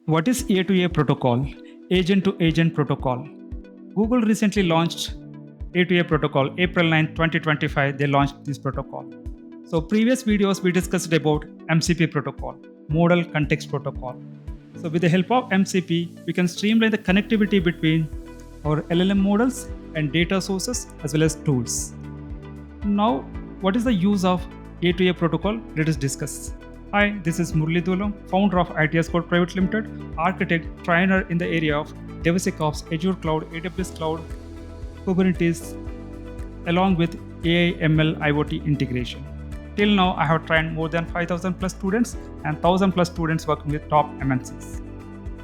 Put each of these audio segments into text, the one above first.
What is A2A protocol? Agent to agent protocol. Google recently launched A2A protocol. April 9, 2025, they launched this protocol. So previous videos we discussed about MCP protocol, model context protocol. So with the help of MCP, we can streamline the connectivity between our LLM models and data sources as well as tools. Now, what is the use of A2A protocol? Let us discuss. Hi, this is Murli Dulam, founder of ITS Code Private Limited, architect, trainer in the area of DevOps, Azure Cloud, AWS Cloud, Kubernetes, along with AI, ML, IoT integration. Till now, I have trained more than 5,000 plus students and 1,000 plus students working with top MNCs.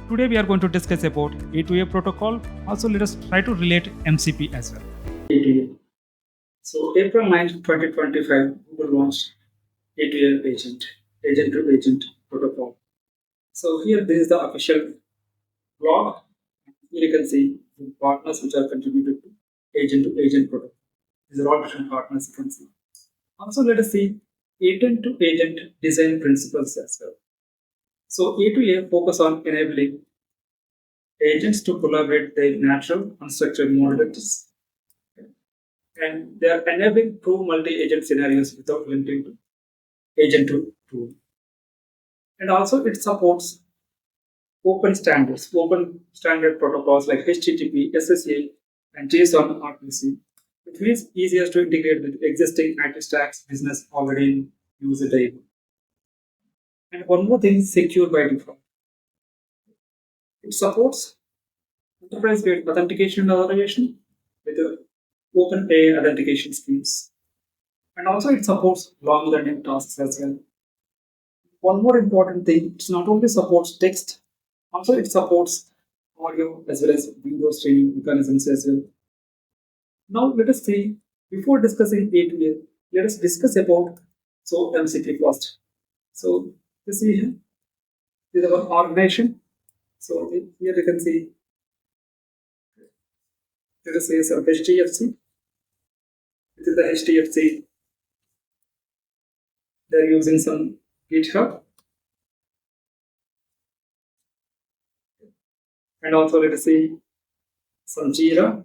Today, we are going to discuss about A2A protocol. Also, let us try to relate MCP as well. A2A. So April 9, 2025, Google launched A2A agent to agent protocol. So here this is the official blog. Here you can see the partners which are contributed to agent protocol. These are all different partners you can see. Also let us see agent to agent design principles as well. So A2A focus on enabling agents to collaborate their natural unstructured modalities. And they are enabling true multi-agent scenarios without limiting to agent to tool. And also it supports open standard protocols like HTTP, SSL, and JSON RPC. It means easier to integrate with existing IT stacks business already in use today. And one more thing, secure by default. It supports enterprise-grade authentication and authorization with open AI authentication schemes. And also it supports long-running tasks as well. One more important thing, it not only supports text, also it supports audio as well as video streaming mechanisms as well. Now let us see, before discussing A2A, let us discuss about MCP first. So you see here, this is our organization. So here you can see, let us say some HDFC. This is the HDFC. They're using some GitHub. And also let us see some Jira.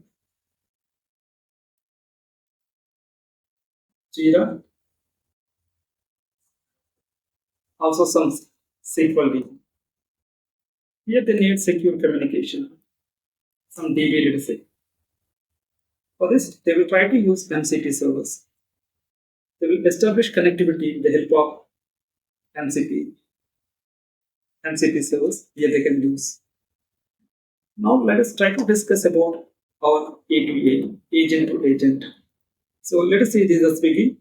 Also some SQL DB. Here they need secure communication. Some DB, let us say. For this, they will try to use MCP servers. They will establish connectivity with the help of MCP servers. Here they can use. Now let us try to discuss about our A2A, agent to agent. So let us say this is Swiggy.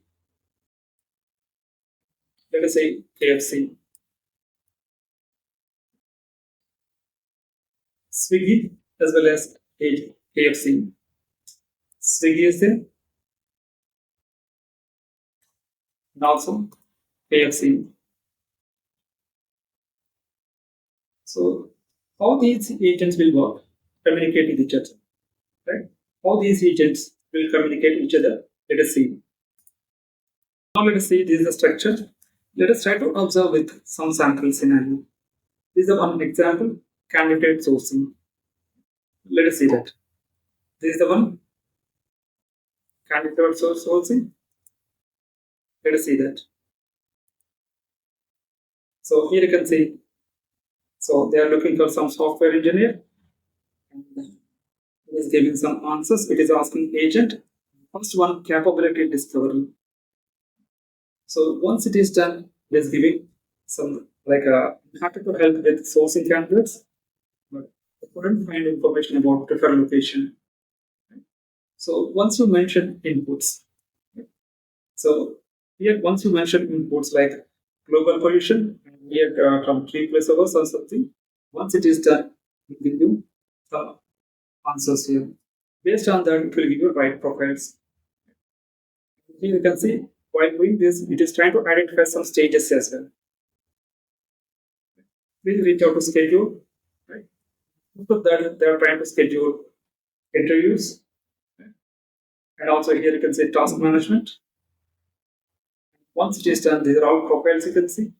Let us say KFC. Swiggy as well as KFC. Swiggy is there. And also KFC. So how these agents will work, communicate with each other, right? How these agents will communicate with each other, let us see. Now let us see, this is the structure. Let us try to observe with some sample scenario. This is one example, candidate sourcing. Let us see that. This is the one, candidate sourcing. Let us see that. So here you can see, so they are looking for some software engineer. And it is giving some answers. It is asking agent. First one, capability discovery. So once it is done, it is giving some happy to help with sourcing candidates, but I couldn't find information about preferred location. So once you mention inputs, so here once you mention inputs like global position, here from 3 plus hours or something, once it is done, it will give you some answers here. Based on that, it will give you right profiles. Here you can see, while doing this, it is trying to identify some stages as well. Please reach out to schedule, right? After that, they are trying to schedule interviews. Right? And also here you can say task management. Once it is done, these are all profiles you can see.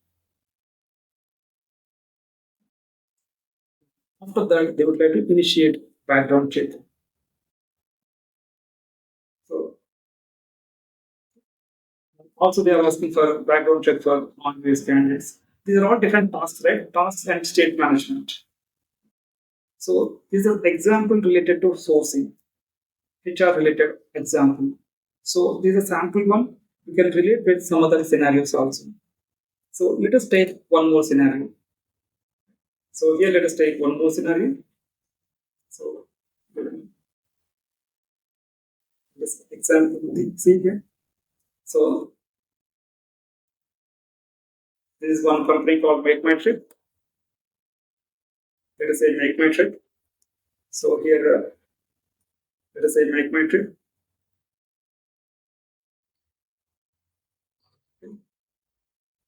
After that, they would like to initiate background check. So also they are asking for background check for non-US candidates. These are all different tasks, right? Tasks and state management. So this is an example related to sourcing, HR related example. So this is a sample one. We can relate with some other scenarios also. So let us take one more scenario. So here let us take one more scenario. So this example, see here. So this is one company called Make My Trip. Let us say Make My Trip. So here, let us say Make My Trip. This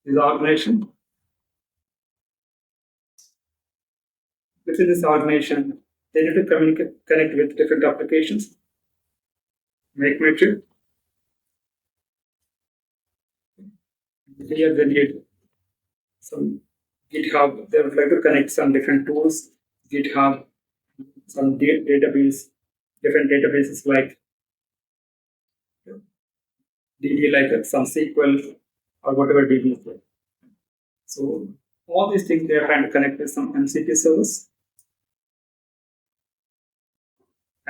is the organization. Within this organization, they need to connect with different applications. Make My Trip. Here they need some GitHub. They would like to connect some different tools. GitHub, some database, different databases like DB, like some SQL or whatever DB is there. So all these things they are trying to connect with some MCP service.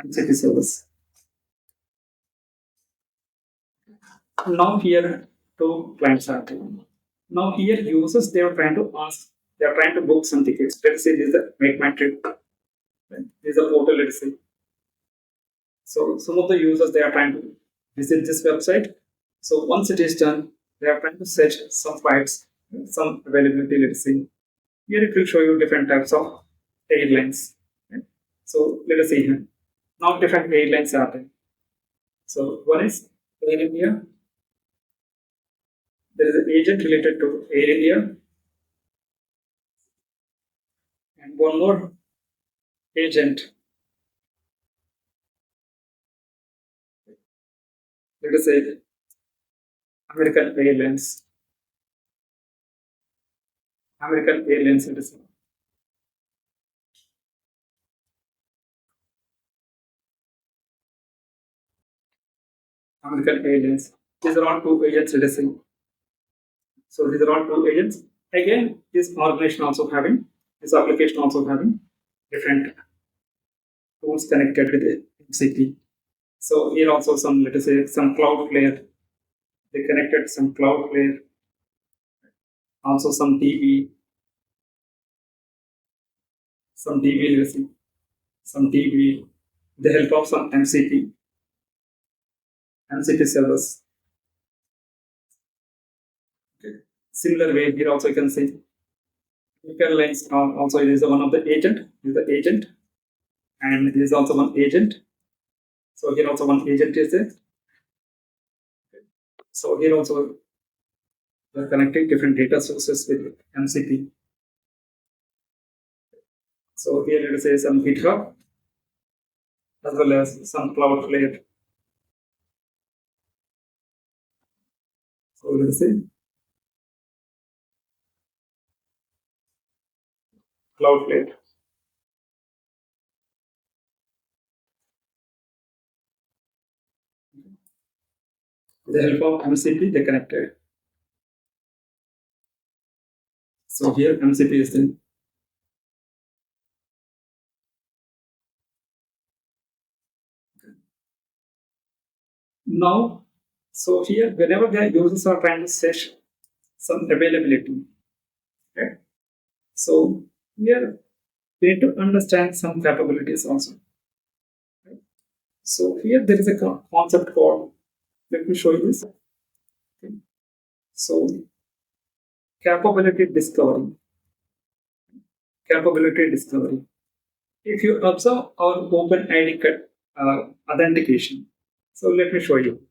MCP service. Now here two clients are there. Now here users they are trying to ask, they are trying to book some tickets. Let's say this is a Make My Trip. Right? This is a portal, let's say. So some of the users they are trying to visit this website. So once it is done, they are trying to set some flights, some availability, let's say. Here it will show you different types of airlines. Right? So let us see here. Now different airlines are there. So one is Air India. There is an agent related to Air India, and one more agent. Let us say American Airlines. American Airlines, let us say. American Airlines. These are all two agents, let us say. So these are all two agents. Again, this organization also having, this application also having different tools connected with the MCP. So here also some, let us say, some Cloudflare. They connected some Cloudflare, also some DB, some DB, let us see, some DB, with the help of some MCP servers. Okay. Similar way here also you can see lines also it is one of the agent, is the agent, and this is also one agent. So here also one agent is there. So here also we're connecting different data sources with MCP. So here let us say some GitHub as well as some Cloudflare. So let us say Cloudflare. With the help of MCP, they connected. So here MCP is there. Now, so here whenever the users are trying to set some availability, okay? So here we need to understand some capabilities also. Right? So here there is a concept called, let me show you this. Okay. So capability discovery. Capability discovery. If you observe our OpenID authentication, so let me show you.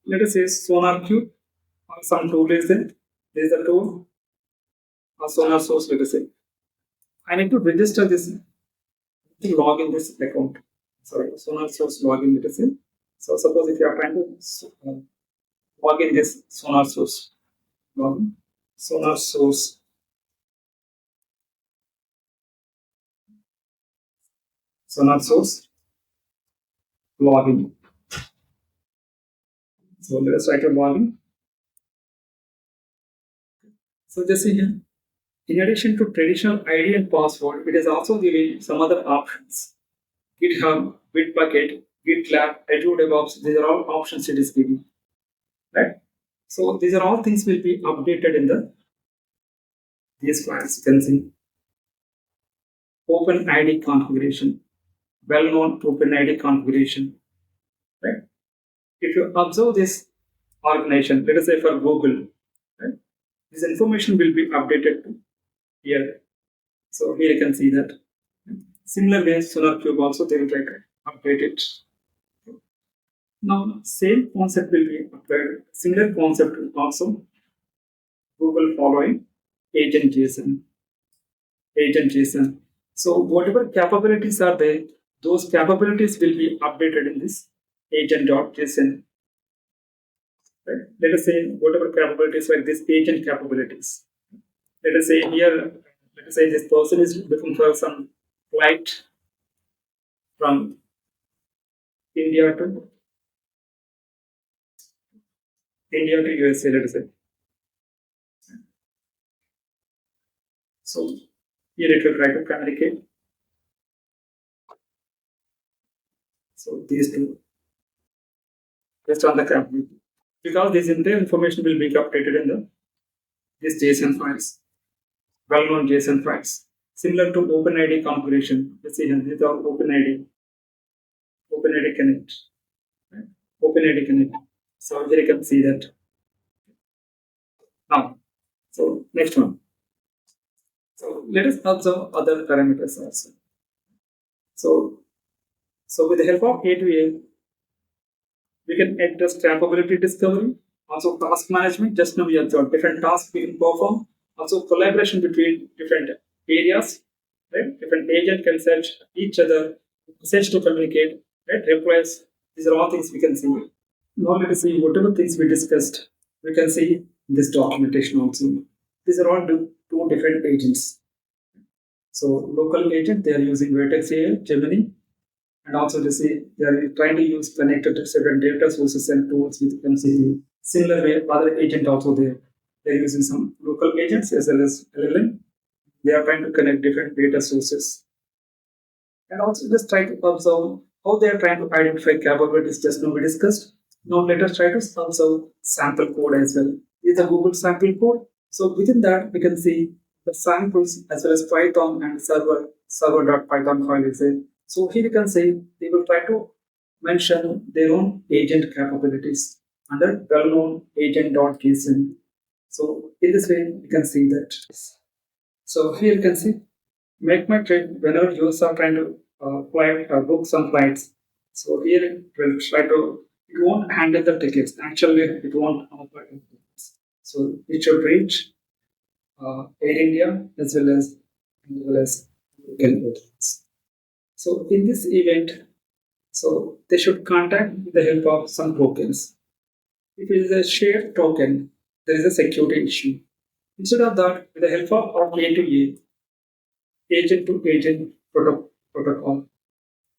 Let us say SonarQube or some tool is there. There is a tool or Sonar source, let us say. I need to register this, to log in this account. Sorry, Sonar source login, let us say. So suppose if you are trying to log in this Sonar source, login, Sonar source. Sonar source login. So let us write a login. So just see here. In addition to traditional ID and password, it is also giving some other options. GitHub, Bitbucket, GitLab, A2A DevOps, these are all options it is giving. Right? So these are all things will be updated in these files. You can see OpenID configuration, well-known OpenID configuration. Right? If you observe this organization, let us say for Google, right? This information will be updated to here. So here you can see that. Similarly, SonarQube also they will try to update it. Now, same concept will be applied. Similar concept also Google following agent JSON. Agent JSON. So whatever capabilities are there, those capabilities will be updated in this agent.json. Right? Let us say whatever capabilities like this agent capabilities. Let us say here, let us say this person is looking for some flight from India to USA, let us say. So here it will try to communicate. So these two based on the capability. Because this entire information will be updated in these JSON files, well-known JSON files. Similar to OpenID configuration. Let's see here, these are OpenID Connect. Right? OpenID Connect. So here you can see that. Now, so next one. So let us observe other parameters also. So with the help of A2A, we can address capability discovery, also task management. Just now we observed different tasks we can perform, also collaboration between different areas, right? Different agent can search each other, search to communicate, right? Replies. These are all things we can see. Now let us see whatever things we discussed. We can see this documentation also. These are all two different agents. So local agent, they are using Vertex AI, Gemini, and also they are trying to use connected to certain data sources and tools with MCP. Similar way, other agent also they're using some local agents as well as LLM. They are trying to connect different data sources. And also just try to observe how they are trying to identify capabilities just now we discussed. Now let us try to observe sample code as well. This is a Google sample code. So within that we can see the samples as well as Python and server.python file is there. So here you can see they will try to mention their own agent capabilities under well-known agent.json. So in this way you can see that. So here you can see make my trip whenever users are trying to book some flights. So here it will try to, it won't handle the tickets. Actually, it won't offer tickets. So it should reach Air India as well as local hotels. So in this event, so they should contact with the help of some tokens. If it is a shared token, there is a security issue. Instead of that, with the help of A2A, agent-to-agent protocol.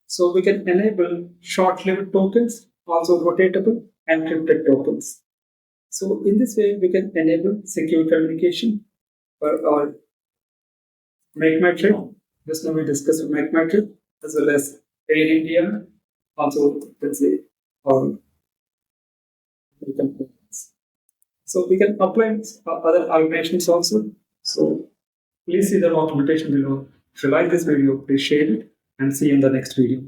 So we can enable short-lived tokens, also rotatable encrypted tokens. So in this way, we can enable secure communication for our Make My Trip. Just now we discussed Make My Trip as well as Air India. Also, let's say, or so we can apply other organizations also. So please see the documentation below. If you like this video, please share it and see you in the next video.